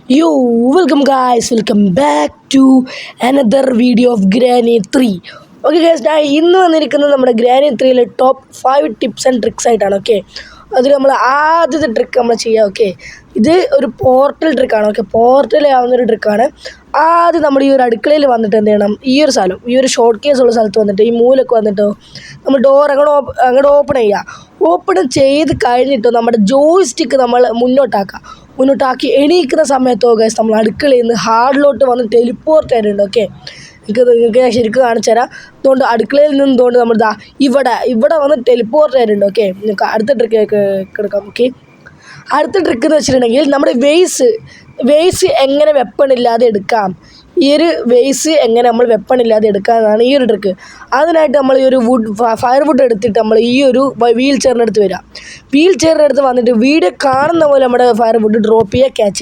Yo, welcome guys, welcome back to another video of Granny 3. Okay guys, ഞാൻ ഇന്ന് വന്നിരിക്കുന്നത് നമ്മുടെ Granny 3യിലെ ടോപ്പ് 5 ടിപ്സ് ആൻഡ് ട്രിക്സ് ആയിട്ടാണ്. ഓക്കെ, അതിൽ നമ്മൾ ആദ്യത്തെ ട്രിക്ക് നമ്മൾ ചെയ്യാം. ഓക്കെ, ഇത് ഒരു പോർട്ടൽ ട്രിക്കാണ്. ഓക്കെ, പോർട്ടൽ ആവുന്നൊരു ട്രിക്കാണ്. ആദ്യം നമ്മൾ ഈ ഒരു അടുക്കളയിൽ വന്നിട്ട് എന്ത് ചെയ്യണം, ഈ ഒരു സ്ഥലം, ഈ ഒരു ഷോർട്ട് കേസ് ഉള്ള സ്ഥലത്ത് വന്നിട്ട് ഈ മൂലൊക്കെ വന്നിട്ടോ നമ്മൾ ഡോർ അങ്ങോട്ട് ഓപ്പൺ ചെയ്യുക. ഓപ്പൺ ചെയ്ത് കഴിഞ്ഞിട്ടോ നമ്മുടെ ജോയ്സ്റ്റിക്ക് നമ്മൾ മുന്നോട്ടാക്കി എണീക്കുന്ന സമയത്തോ ഗൈസ് നമ്മൾ അടുക്കളയിൽ നിന്ന് ഹാർഡിലോട്ട് വന്ന് ടെലിപ്പോർട്ട് ആയിട്ടുണ്ട്. ഓക്കെ, നിങ്ങൾക്ക് ഞാൻ ശരിക്കും കാണിച്ചു തരാം. അതുകൊണ്ട് അടുക്കളയിൽ നിന്നുകൊണ്ട് നമ്മൾ ഇവിടെ വന്ന് ടെലിപ്പോർട്ട് ആയിട്ടുണ്ട്. ഓക്കെ, നിങ്ങൾക്ക് അടുത്ത ട്രിക്ക് എടുക്കാം. ഓക്കെ, അടുത്ത ട്രിക്ക് എന്ന് വെച്ചിട്ടുണ്ടെങ്കിൽ നമ്മുടെ വേസ് എങ്ങനെ വെപ്പണില്ലാതെ എടുക്കാം, ഈ ഒരു വേസ് എങ്ങനെ നമ്മൾ വെപ്പണില്ലാതെ എടുക്കാമെന്നാണ് ഈ ഒരു ട്രിക്ക്. അതിനായിട്ട് നമ്മൾ ഈ ഒരു ഫയർ വുഡ് എടുത്തിട്ട് നമ്മൾ ഈ ഒരു വീൽ ചെയറിനടുത്ത് വരിക. വീൽ ചെയറിനടുത്ത് വന്നിട്ട് വീഡിയോ കാണുന്ന പോലെ നമ്മുടെ ഫയർ വുഡ് ഡ്രോപ്പ് ചെയ്യുക, ക്യാച്ച്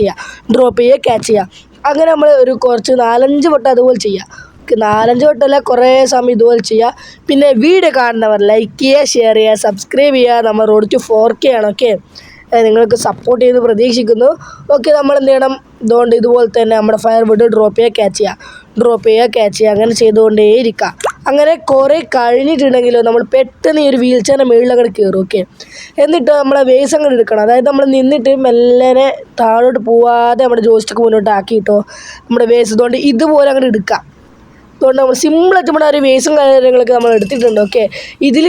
ചെയ്യുക. അങ്ങനെ നമ്മൾ ഒരു കുറച്ച് 4-5 വട്ടം അതുപോലെ ചെയ്യുക. 4-5 വട്ടമല്ല, കുറേ സമയം ഇതുപോലെ ചെയ്യുക. പിന്നെ വീഡിയോ കാണുന്നവർ ലൈക്ക് ചെയ്യുക, ഷെയർ ചെയ്യുക, സബ്സ്ക്രൈബ് ചെയ്യുക. നമ്മൾ റോഡ് ടു 4K ആണ്. ഓക്കെ, നിങ്ങൾക്ക് സപ്പോർട്ട് ചെയ്ത് പ്രതീക്ഷിക്കുന്നു. ഓക്കെ, നമ്മൾ എന്ത് ചെയ്യണം, ഇതുപോലെ തന്നെ നമ്മുടെ ഫയർ വുഡ് ഡ്രോപ്പ് ചെയ്യുക, ക്യാച്ച് ചെയ്യുക. അങ്ങനെ ചെയ്തുകൊണ്ടേയിരിക്കുക. അങ്ങനെ കുറേ കഴിഞ്ഞിട്ടുണ്ടെങ്കിലോ നമ്മൾ പെട്ടെന്ന് ഈ ഒരു വീൽ ചെയറിൻ്റെ മുകളിൽ അങ്ങോട്ട് കയറും. ഓക്കെ, എന്നിട്ട് നമ്മളെ വേസ് അങ്ങോട്ട് എടുക്കണം. അതായത് നമ്മൾ നിന്നിട്ട് മെല്ലനെ താഴോട്ട് പോവാതെ നമ്മുടെ ജോയ്സ്റ്റിക്ക് മുന്നോട്ട് ആക്കിയിട്ടോ നമ്മുടെ വേസ് ഇതുപോലെ അങ്ങോട്ട് എടുക്കുക. അതുകൊണ്ട് നമ്മൾ സിമ്പിളായിട്ട് നമ്മുടെ ഒരു വേസും കാര്യങ്ങളൊക്കെ നമ്മൾ എടുത്തിട്ടുണ്ട്. ഓക്കെ, ഇതിൽ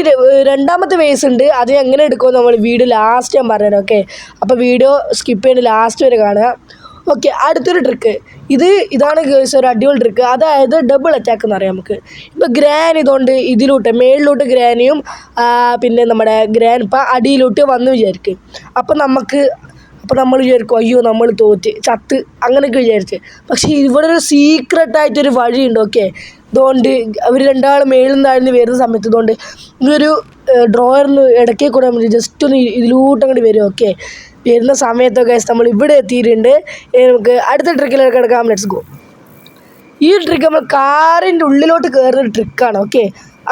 രണ്ടാമത്തെ വേസ് ഉണ്ട്. അത് എങ്ങനെ എടുക്കുമെന്ന് നമ്മൾ വീഡിയോ ലാസ്റ്റ് ഞാൻ പറഞ്ഞുതരാം. ഓക്കെ, അപ്പോൾ വീഡിയോ സ്കിപ്പ് ചെയ്യേണ്ട ലാസ്റ്റ് വരെ കാണുക. ഓക്കെ, അടുത്തൊരു ട്രിക്ക് ഇതാണ് ഗേൾസ്, ഒരു അടിപൊളി ട്രിക്ക്. അതായത് ഡബിൾ അറ്റാക്ക് എന്ന് പറയാം. നമുക്ക് ഇപ്പോൾ ഗ്രാൻ ഇതിലോട്ട് മേളിലോട്ട് ഗ്രാനിയും പിന്നെ നമ്മുടെ ഗ്രാൻപ്പ അടിയിലോട്ട് വന്ന് വിചാരിക്കും. അപ്പോൾ നമ്മൾ വിചാരിക്കും അയ്യോ നമ്മൾ ചത്ത് അങ്ങനെയൊക്കെ വിചാരിച്ച്. പക്ഷേ ഇവിടെ ഒരു സീക്രട്ടായിട്ടൊരു വഴിയുണ്ട്. ഓക്കെ, അതുകൊണ്ട് അവർ രണ്ടാളും മേളിൽ താഴ്ന്ന് വരുന്ന സമയത്ത് ഈ ഒരു ഡ്രോയറിന് ഇടയ്ക്ക് കൂടെ നമ്മൾ ജസ്റ്റ് ഒന്ന് ഇതിലോട്ട് അങ്ങോട്ട് വരും. ഓക്കെ, വരുന്ന സമയത്തൊക്കെ നമ്മൾ ഇവിടെ എത്തിയിട്ടുണ്ട്. നമുക്ക് അടുത്ത ട്രിക്കിലേക്ക് കിടക്കാം. Let's go. ഈ ട്രിക്ക് നമ്മൾ കാറിൻ്റെ ഉള്ളിലോട്ട് കയറുന്നൊരു ട്രിക്കാണ്. ഓക്കെ,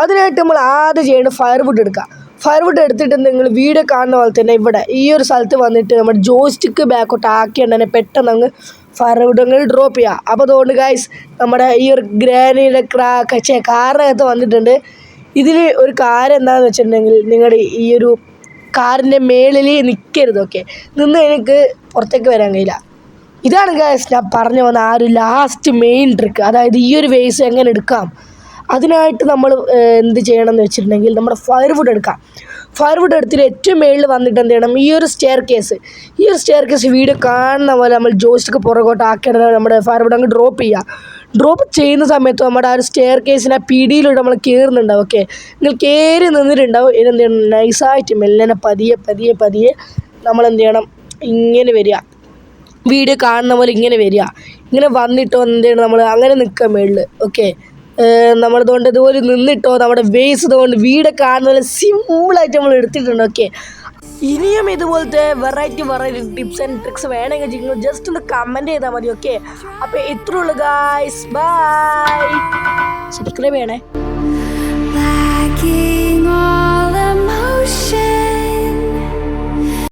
അതിനായിട്ട് നമ്മൾ ആദ്യം ചെയ്യേണ്ടത് ഫയർ വുഡ് എടുക്കുക. ഫയർ വുഡ് എടുത്തിട്ട് നിങ്ങൾ വീഡിയോ കാണുന്ന പോലെ തന്നെ ഇവിടെ ഈ ഒരു സ്ഥലത്ത് വന്നിട്ട് നമ്മുടെ ജോയ്സ്റ്റിക്ക് ബാക്കോട്ട് ആക്കിയാൽ തന്നെ പെട്ടെന്ന് അങ്ങ് ഫയർ വുഡ് അങ്ങ് ഡ്രോപ്പ് ചെയ്യുക. അപ്പോൾ അതുകൊണ്ട് ഗൈസ് നമ്മുടെ ഈ ഒരു ഗ്രാനിയുടെ കാറിനകത്ത് വന്നിട്ടുണ്ട്. ഇതിൽ ഒരു കാര്യം എന്താണെന്ന് വെച്ചിട്ടുണ്ടെങ്കിൽ നിങ്ങളുടെ ഈ ഒരു കാറിൻ്റെ മേളിൽ നിൽക്കരുത്. ഓക്കെ, നിന്ന് എനിക്ക് പുറത്തേക്ക് വരാൻ കഴിയില്ല. ഇതാണ് ഗൈസ് ഞാൻ പറഞ്ഞു വന്ന ആ ഒരു ലാസ്റ്റ് മെയിൻ ട്രിക്ക്. അതായത് ഈ ഒരു വേസ് എങ്ങനെ എടുക്കാം. അതിനായിട്ട് നമ്മൾ എന്ത് ചെയ്യണം എന്ന് വെച്ചിട്ടുണ്ടെങ്കിൽ നമ്മുടെ ഫയർ വുഡ് എടുക്കാം. ഫയർ വുഡ് എടുത്തിട്ട് ഏറ്റവും മേളിൽ വന്നിട്ട് എന്ത് ചെയ്യണം, ഈ ഒരു സ്റ്റെയർ കേസ് വീഡിയോ കാണുന്ന പോലെ നമ്മൾ ജോയ്സ്റ്റിക്ക് പുറകോട്ട് ആക്കിയിട്ട് നമ്മുടെ ഫയർ വുഡ് അങ്ങ് ഡ്രോപ്പ് ചെയ്യുന്ന സമയത്ത് നമ്മുടെ ആ ഒരു സ്റ്റെയർ കേസിന് പിടിയിലൂടെ നമ്മൾ കയറുന്നുണ്ടാവും. ഓക്കെ, നിങ്ങൾ കയറി നിന്നിട്ടുണ്ടാവും. ഇതെന്ത് ചെയ്യണം, നൈസായിട്ട് മെല്ലനെ പതിയെ നമ്മളെന്ത് ചെയ്യണം, ഇങ്ങനെ വരിക. വീഡിയോ കാണുന്ന പോലെ ഇങ്ങനെ വരിക. ഇങ്ങനെ വന്നിട്ടോ എന്ത് ചെയ്യണം, നമ്മൾ അങ്ങനെ നിൽക്കുക മേളിൽ. ഓക്കെ, നമ്മളതുകൊണ്ട് ഇതുപോലെ നിന്നിട്ടോ നമ്മുടെ വേസ് വീഡിയോ കാണുന്ന പോലെ സിമ്പിളായിട്ട് നമ്മൾ എടുത്തിട്ടുണ്ട്. ഓക്കെ, ഇനിയും ഇതുപോലത്തെ വെറൈറ്റി ടിപ്സ് ആൻഡ് ട്രിക്സ് വേണമെങ്കിൽ നിങ്ങൾ ജസ്റ്റ് ഒന്ന് കമൻറ്റ് ചെയ്താൽ മതി. ഓക്കെ, അപ്പോൾ ഇത്രേ ഉള്ളൂ ഗായ്സ്, ബൈ. സബ്സ്ക്രൈബ് ചെയ്യണേ.